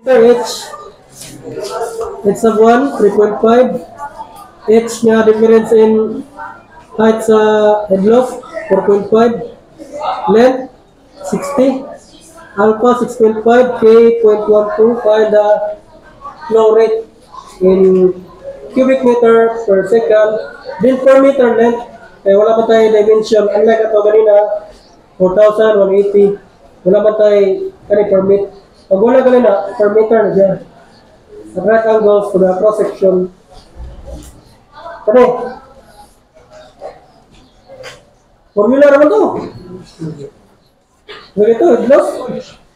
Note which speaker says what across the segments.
Speaker 1: H, it's a 1, 3.5. H niya difference in height sa headlock, 4.5. Length, 60. Alpha, 6.5. K, 0.12. Find the flow rate in cubic meter per second. Then per meter length, wala pa tayo dimension. Unlike ito kanina, 4,000, 180. Wala pa tayo per meter. Pag wala kanina, per meter na dyan. At right angles to the cross section. Kani? Formula naman to. Ganito, headloss.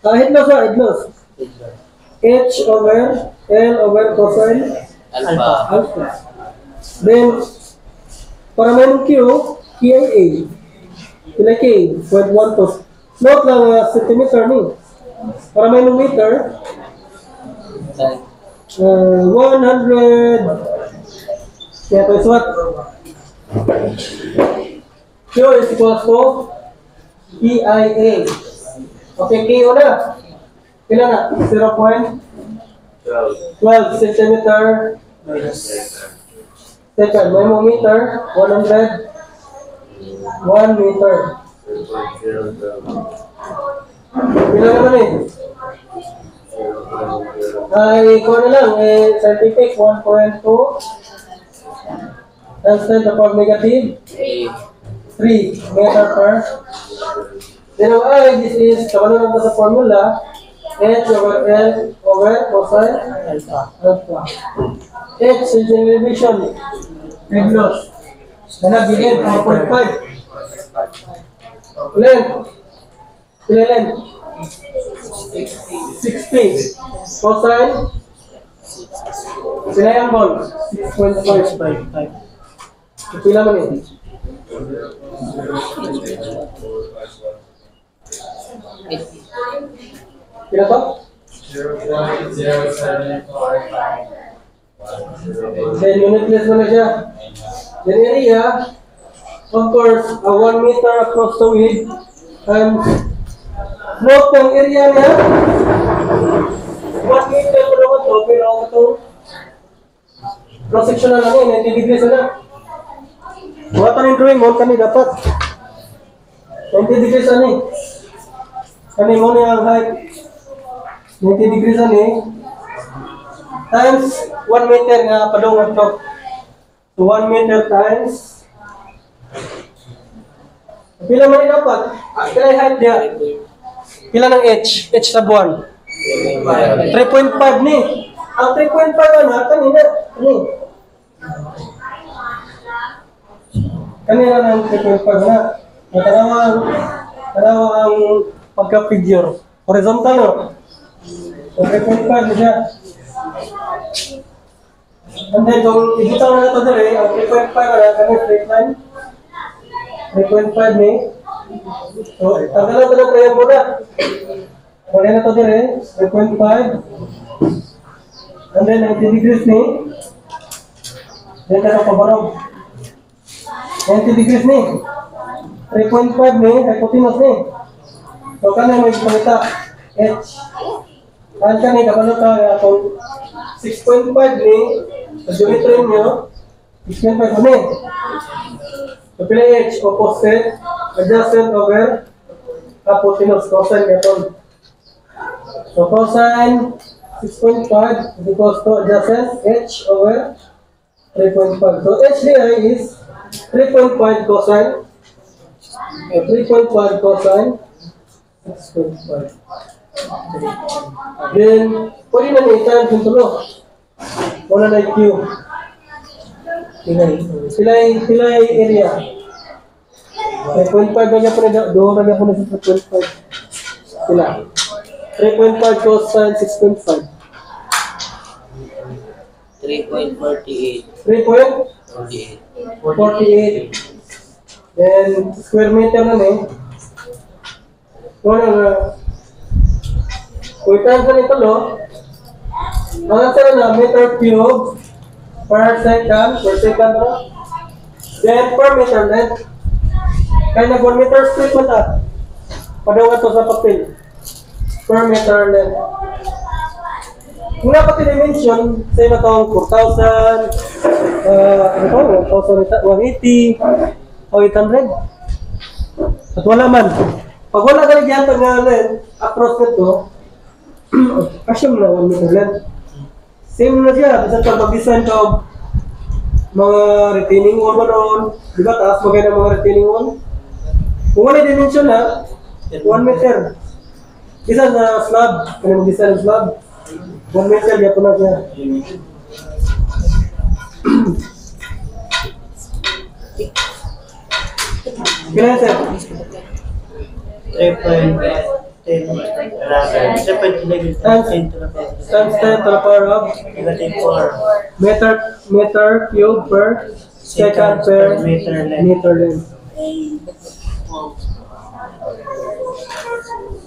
Speaker 1: Headloss ha, headloss. H over L over cosine alpha. Then, para may Q, KIA. Kila K, 0.12. Note lang centimeter ni. Para may meter, 100. Kaya ito is what? Q is equals to KIA. Okay, K na. Kailan na? 0.12 centimeter second. May mo meter, 100. 1 meter. Bila naman eh. Ay, ikaw na lang. Scientific, 1.2. Times 10 to the power negative 3 meter per. Then ang I, this is, kabalo lang sa formula, H over L over cosine alpha. H is the elevation. Headloss. Nagiging 4.5. Length. Length. 60. Cosine. Triangle. 6.5. Pila man yun? Pila to? 0.0745. Then unitless mo na siya. Then area, of course, 1 meter across the width. And note ng area niya, 1 meter ko naman to, pero ito, cross section na lang yun, 90 degrees na. Mga taning drawing mo, kani dapat 90 degrees ani. Kani mo niya ang height 90 degrees ani times 1 meter nga padungan to. So 1 meter times pila man dapat? Pila yung height niya? Pila ng H? H sa buwan? 3.5 ni. Ang 3.5 ano? Kanina. Kanina ng 3.5 na. Tanawa ang pagka-figure. Horizontal no? So 3.5 na siya. And then kung ibutaw na ito dali, ang 3.5 na kami straight line. 3.5 ni. So, tanggalan ito ng prayer muna. Kung na ito dali, 3.5. And then 90 degrees ni. Then ito pabarog. 90 degrees ni. 3.5 ni, hypotenuse ni. So, kanina may palita. H. Kahit kanina, kapano ka, kung 6.5 ni, sa geometry nyo, 6.5 ni. So, pila H, opposite, adjacent over, hypotenuse, cosine, gaton. So, cosine, 6.5 is equals to adjacent, H over 3.5. So, H here is 3.5 cosine. 3.5 cosine. 6.5. Then, pwede na na-itan kung tulo. Wala na Q. Pilay area. 3.5 na niya po na, doon na niya po na sa 3.5. Sila. 3.5 cosine, 6.5.
Speaker 2: 3.48.
Speaker 1: 3.48. Then, square meter na eh. Wala na. Kung itan ka nito, ang answer na meter cube per second, no? Then, per meter length. Kaya na 1 meter straight mo ta. Padaw ito sa papel. Per meter length. Kung dapat i-dimension, say na itong 4,000, ano to, 1,180, o 800. At wala man. Pag wala ka nagyan nga across nito, kasya mo na 1 meter length. Same na siya, bisan pag mag-design ka mga retaining wall mo noon, di ba taas mo kayo ng mga retaining wall? Kung wala dimension na, 1 meter. Isa na slab, kaya mag-design ng slab, 1 meter, gato na siya. Kailan sir?
Speaker 2: 3.11
Speaker 1: Times 10 to the power of meter cube per second per meter length.